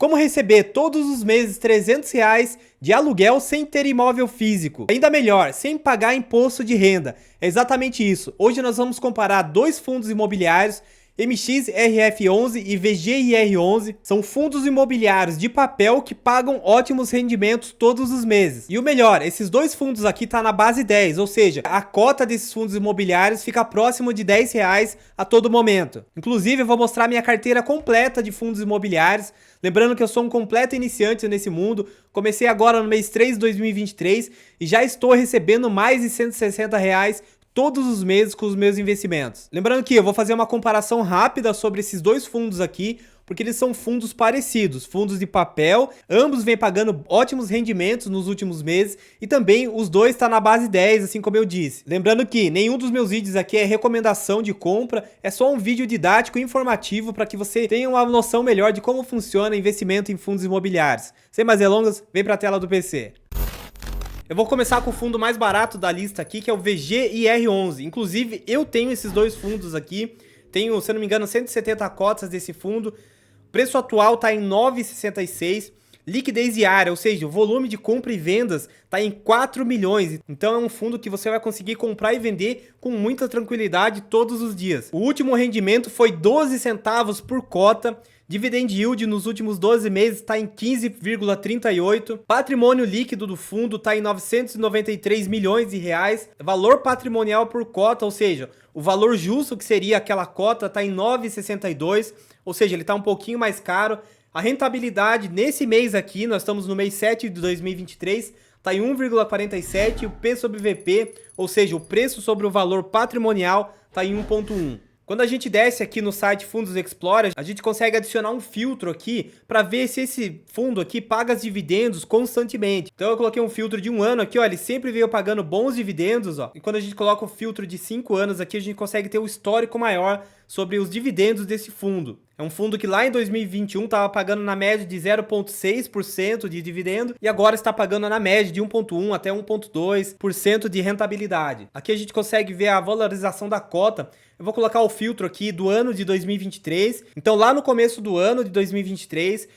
Como receber todos os meses R$ 300 de aluguel sem ter imóvel físico. Ainda melhor, sem pagar imposto de renda. É exatamente isso. Hoje nós vamos comparar dois fundos imobiliários, MXRF11 e VGIR11. São fundos imobiliários de papel que pagam ótimos rendimentos todos os meses. E o melhor, esses dois fundos aqui tá na base 10, ou seja, a cota desses fundos imobiliários fica próximo de R$ 10 a todo momento. Inclusive, eu vou mostrar minha carteira completa de fundos imobiliários. Lembrando que eu sou um completo iniciante nesse mundo, comecei agora no mês 3 de 2023 e já estou recebendo mais de R$ 160 todos os meses com os meus investimentos. Lembrando que eu vou fazer uma comparação rápida sobre esses dois fundos aqui, porque eles são fundos parecidos, fundos de papel, ambos vêm pagando ótimos rendimentos nos últimos meses e também os dois estão na base 10, assim como eu disse. Lembrando que nenhum dos meus vídeos aqui é recomendação de compra, é só um vídeo didático e informativo para que você tenha uma noção melhor de como funciona investimento em fundos imobiliários. Sem mais delongas, vem para a tela do PC. Eu vou começar com o fundo mais barato da lista aqui, que é o VGIR11. Inclusive, eu tenho esses dois fundos aqui. Tenho, se eu não me engano, 170 cotas desse fundo. O preço atual está em R$ 9,66. Liquidez diária, ou seja, o volume de compra e vendas está em 4 milhões. Então é um fundo que você vai conseguir comprar e vender com muita tranquilidade todos os dias. O último rendimento foi 12 centavos por cota. Dividend yield nos últimos 12 meses está em 15,38. Patrimônio líquido do fundo está em 993 milhões de reais. Valor patrimonial por cota, ou seja, o valor justo que seria aquela cota está em 9,62. Ou seja, ele está um pouquinho mais caro. A rentabilidade nesse mês aqui, nós estamos no mês 7 de 2023, está em 1,47. O P sobre VP, ou seja, o preço sobre o valor patrimonial, está em 1,1. Quando a gente desce aqui no site Fundos Explorer, a gente consegue adicionar um filtro aqui para ver se esse fundo aqui paga os dividendos constantemente. Então eu coloquei um filtro de 1 ano aqui, ó, ele sempre veio pagando bons dividendos, ó. E quando a gente coloca o filtro de 5 anos aqui, a gente consegue ter um histórico maior sobre os dividendos desse fundo. É um fundo que lá em 2021 estava pagando na média de 0,6% de dividendo e agora está pagando na média de 1,1% até 1,2% de rentabilidade. Aqui a gente consegue ver a valorização da cota. Eu vou colocar o filtro aqui do ano de 2023. Então lá no começo do ano de 2023,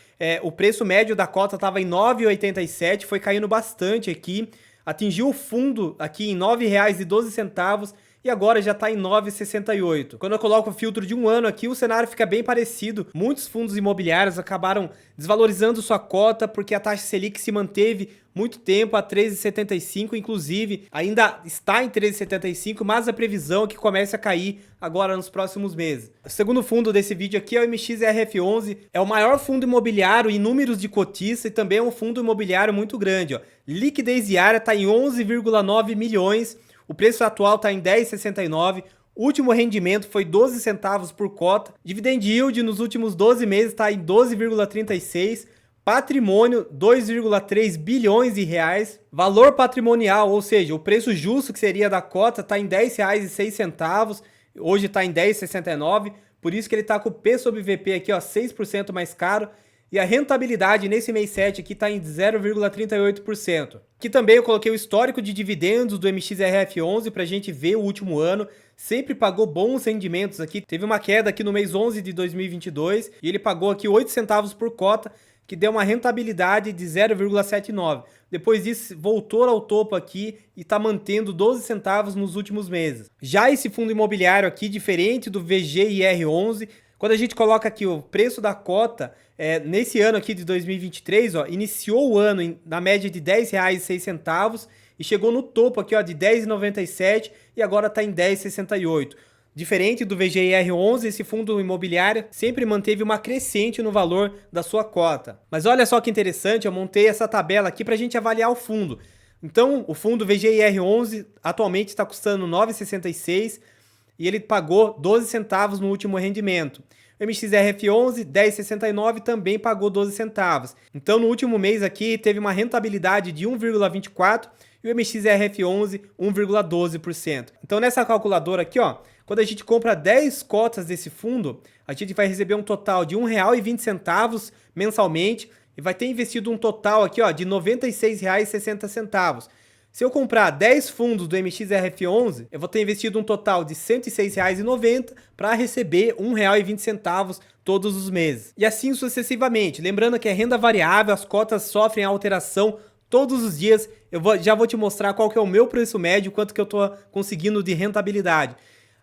o preço médio da cota estava em R$ 9,87, foi caindo bastante aqui. Atingiu o fundo aqui em R$ 9,12 e agora já está em 9,68. Quando eu coloco o filtro de 1 ano aqui, o cenário fica bem parecido. Muitos fundos imobiliários acabaram desvalorizando sua cota porque a taxa Selic se manteve muito tempo a 13,75, inclusive ainda está em 13,75, mas a previsão é que comece a cair agora nos próximos meses. O segundo fundo desse vídeo aqui é o MXRF11, é o maior fundo imobiliário em números de cotista e também é um fundo imobiliário muito grande, ó. Liquidez diária está em 11,9 milhões. O preço atual está em 10,69. O último rendimento foi 12 centavos por cota. Dividend yield nos últimos 12 meses está em 12,36. Patrimônio, 2,3 bilhões de reais. Valor patrimonial, ou seja, o preço justo que seria da cota está em R$ 10,06. Hoje está em 10,69. Por isso que ele está com o P sobre VP aqui, ó, 6% mais caro. E a rentabilidade nesse mês 7 aqui está em 0,38%. Aqui também eu coloquei o histórico de dividendos do MXRF11 para a gente ver o último ano. Sempre pagou bons rendimentos aqui. Teve uma queda aqui no mês 11 de 2022 e ele pagou aqui 8 centavos por cota, que deu uma rentabilidade de 0,79. Depois disso, voltou ao topo aqui e está mantendo 12 centavos nos últimos meses. Já esse fundo imobiliário aqui, diferente do VGIR11, quando a gente coloca aqui o preço da cota, nesse ano aqui de 2023, ó, iniciou o ano na média de R$ 10,06 e chegou no topo aqui, ó, de R$ 10,97 e agora está em 10,68. Diferente do VGIR11, esse fundo imobiliário sempre manteve uma crescente no valor da sua cota. Mas olha só que interessante, eu montei essa tabela aqui para a gente avaliar o fundo. Então, o fundo VGIR11 atualmente está custando R$ 9,66 e ele pagou 12 centavos no último rendimento. O MXRF11, 10,69, também pagou 12 centavos. Então, no último mês aqui, teve uma rentabilidade de 1,24 e o MXRF11, 1,12%. Então, nessa calculadora aqui, ó, quando a gente compra 10 cotas desse fundo, a gente vai receber um total de R$ 1,20 mensalmente e vai ter investido um total aqui, ó, de R$ 96,60. Se eu comprar 10 fundos do MXRF11, eu vou ter investido um total de R$ 106,90 para receber R$ 1,20 todos os meses. E assim sucessivamente. Lembrando que é renda variável, as cotas sofrem alteração todos os dias. Já vou te mostrar qual que é o meu preço médio, quanto que eu tô conseguindo de rentabilidade.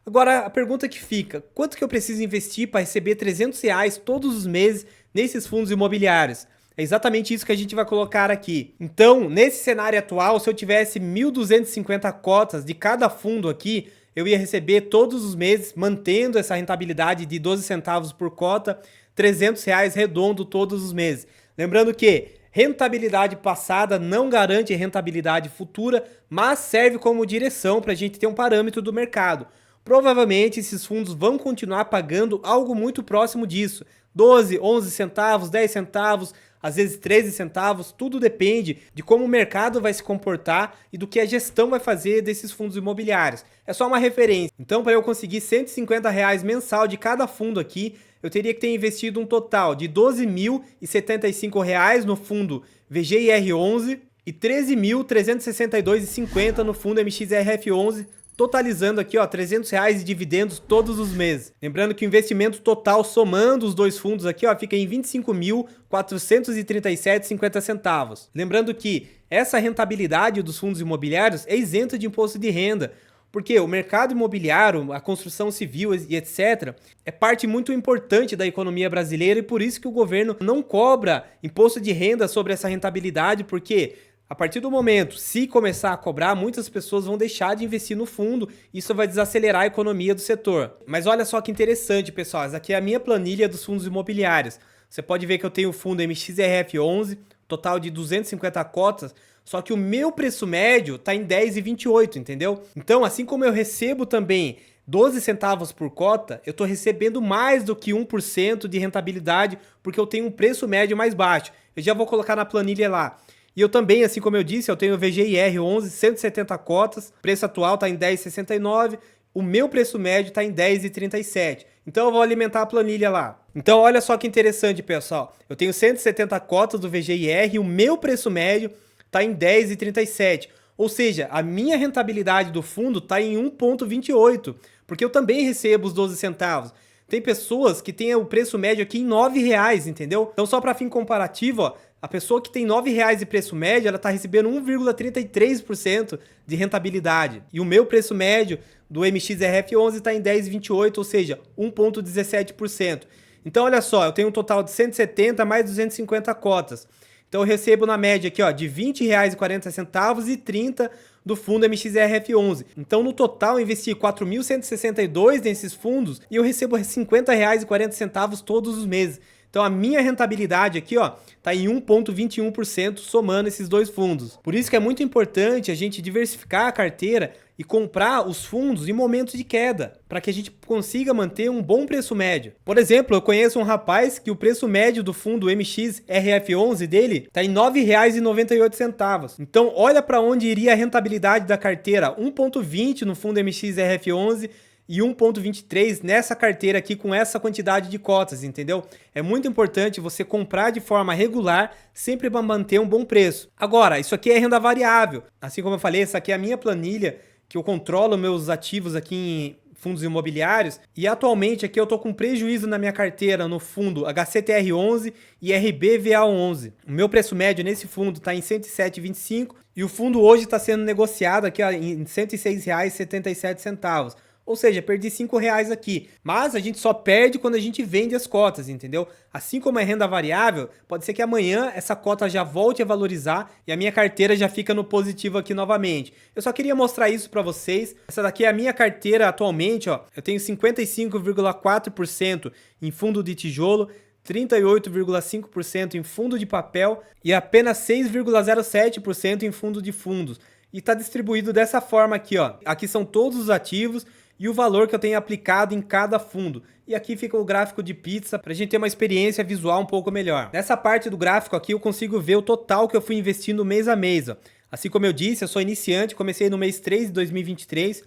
Agora, a pergunta que fica, quanto que eu preciso investir para receber R$300 todos os meses nesses fundos imobiliários? É exatamente isso que a gente vai colocar aqui. Então, nesse cenário atual, se eu tivesse 1.250 cotas de cada fundo aqui, eu ia receber todos os meses, mantendo essa rentabilidade de 12 centavos por cota, R$300 redondo todos os meses. Lembrando que rentabilidade passada não garante rentabilidade futura, mas serve como direção para a gente ter um parâmetro do mercado. Provavelmente esses fundos vão continuar pagando algo muito próximo disso, 12, 11 centavos, 10 centavos, às vezes 13 centavos, tudo depende de como o mercado vai se comportar e do que a gestão vai fazer desses fundos imobiliários. É só uma referência. Então, para eu conseguir R$150 mensal de cada fundo aqui, eu teria que ter investido um total de R$12.075 no fundo VGIR11 e R$13.362,50 no fundo MXRF11, totalizando aqui, ó, R$300 de dividendos todos os meses. Lembrando que o investimento total, somando os dois fundos aqui, ó, fica em R$25.437,50 centavos. Lembrando que essa rentabilidade dos fundos imobiliários é isenta de imposto de renda, porque o mercado imobiliário, a construção civil e etc., é parte muito importante da economia brasileira e por isso que o governo não cobra imposto de renda sobre essa rentabilidade, porque a partir do momento, se começar a cobrar, muitas pessoas vão deixar de investir no fundo, isso vai desacelerar a economia do setor. Mas olha só que interessante, pessoal, essa aqui é a minha planilha dos fundos imobiliários. Você pode ver que eu tenho o fundo MXRF11, total de 250 cotas, só que o meu preço médio está em R$10,28, entendeu? Então, assim como eu recebo também 12 centavos por cota, eu estou recebendo mais do que 1% de rentabilidade, porque eu tenho um preço médio mais baixo. Eu já vou colocar na planilha lá. E eu também, assim como eu disse, eu tenho o VGIR11, 170 cotas, o preço atual está em R$10,69, o meu preço médio está em R$10,37. Então eu vou alimentar a planilha lá. Então olha só que interessante, pessoal. Eu tenho 170 cotas do VGIR e o meu preço médio está em R$10,37. Ou seja, a minha rentabilidade do fundo está em 1,28, porque eu também recebo os 12 centavos. Tem pessoas que têm o preço médio aqui em R$9, entendeu? Então só para fim comparativo, ó, a pessoa que tem R$9 de preço médio, ela está recebendo 1,33% de rentabilidade. E o meu preço médio do MXRF11 está em R$10,28, ou seja, 1,17%. Então, olha só, eu tenho um total de 170 mais 250 cotas. Então, eu recebo na média aqui, ó, de R$20,40 e 30 do fundo MXRF11. Então, no total, eu investi R$4.162 nesses fundos e eu recebo R$50,40 todos os meses. Então a minha rentabilidade aqui, ó, tá em 1,21% somando esses dois fundos. Por isso que é muito importante a gente diversificar a carteira e comprar os fundos em momentos de queda, para que a gente consiga manter um bom preço médio. Por exemplo, eu conheço um rapaz que o preço médio do fundo MXRF11 dele tá em R$9,98. Então olha para onde iria a rentabilidade da carteira, 1,20 no fundo MXRF11 e 1,23 nessa carteira aqui com essa quantidade de cotas, entendeu? É muito importante você comprar de forma regular, sempre para manter um bom preço. Agora, isso aqui é renda variável. Assim como eu falei, essa aqui é a minha planilha, que eu controlo meus ativos aqui em fundos imobiliários, e atualmente aqui eu tô com prejuízo na minha carteira no fundo HCTR11 e RBVA11. O meu preço médio nesse fundo está em R$ 107,25 e o fundo hoje está sendo negociado aqui ó, em R$ 106,77. Ou seja, perdi R$5 aqui. Mas a gente só perde quando a gente vende as cotas, entendeu? Assim como é renda variável, pode ser que amanhã essa cota já volte a valorizar e a minha carteira já fica no positivo aqui novamente. Eu só queria mostrar isso para vocês. Essa daqui é a minha carteira atualmente, ó. Eu tenho 55,4% em fundo de tijolo, 38,5% em fundo de papel e apenas 6,07% em fundo de fundos. E está distribuído dessa forma aqui, ó. Aqui são todos os ativos e o valor que eu tenho aplicado em cada fundo. E aqui fica o gráfico de pizza para a gente ter uma experiência visual um pouco melhor. Nessa parte do gráfico aqui eu consigo ver o total que eu fui investindo mês a mês. Ó. Assim como eu disse, eu sou iniciante, comecei no mês 3 de 2023.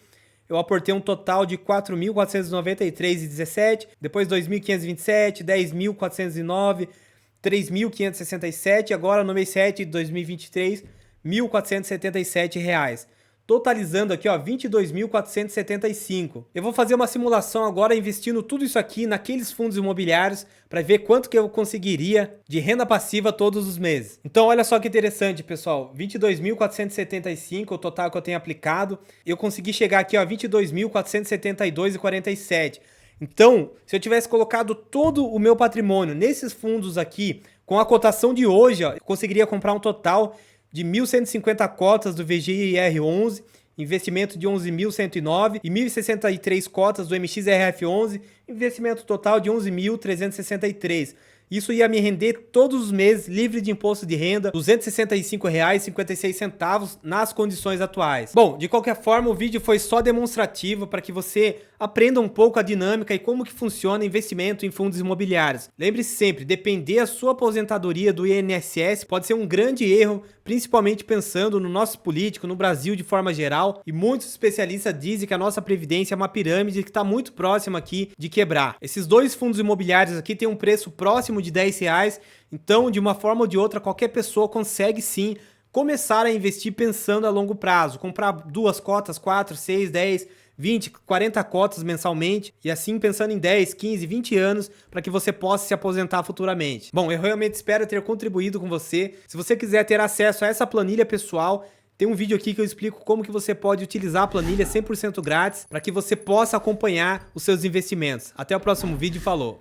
Eu aportei um total de R$ 4.493,17, depois 2.527, 10.409, 3.567, agora no mês 7 de 2023, R$ 1.477. totalizando aqui, ó, 22.475. Eu vou fazer uma simulação agora investindo tudo isso aqui naqueles fundos imobiliários para ver quanto que eu conseguiria de renda passiva todos os meses. Então, olha só que interessante, pessoal. 22.475 o total que eu tenho aplicado. Eu consegui chegar aqui, ó, 22.472,47. Então, se eu tivesse colocado todo o meu patrimônio nesses fundos aqui, com a cotação de hoje, ó, eu conseguiria comprar um total de 1.150 cotas do VGIR11, investimento de 11.109 e 1.063 cotas do MXRF11, investimento total de 11.363. Isso ia me render todos os meses, livre de imposto de renda, R$ 265,56 nas condições atuais. Bom, de qualquer forma, o vídeo foi só demonstrativo para que você aprenda um pouco a dinâmica e como que funciona investimento em fundos imobiliários. Lembre-se sempre, depender da sua aposentadoria do INSS pode ser um grande erro, principalmente pensando no nosso político, no Brasil de forma geral, e muitos especialistas dizem que a nossa previdência é uma pirâmide que está muito próxima aqui de quebrar. Esses dois fundos imobiliários aqui têm um preço próximo de R$10, então de uma forma ou de outra qualquer pessoa consegue sim começar a investir pensando a longo prazo, comprar 2 cotas, 4, 6, 10, 20, 40 cotas mensalmente e assim pensando em 10, 15, 20 anos para que você possa se aposentar futuramente. Bom, eu realmente espero ter contribuído com você. Se você quiser ter acesso a essa planilha pessoal, tem um vídeo aqui que eu explico como que você pode utilizar a planilha 100% grátis para que você possa acompanhar os seus investimentos. Até o próximo vídeo, falou!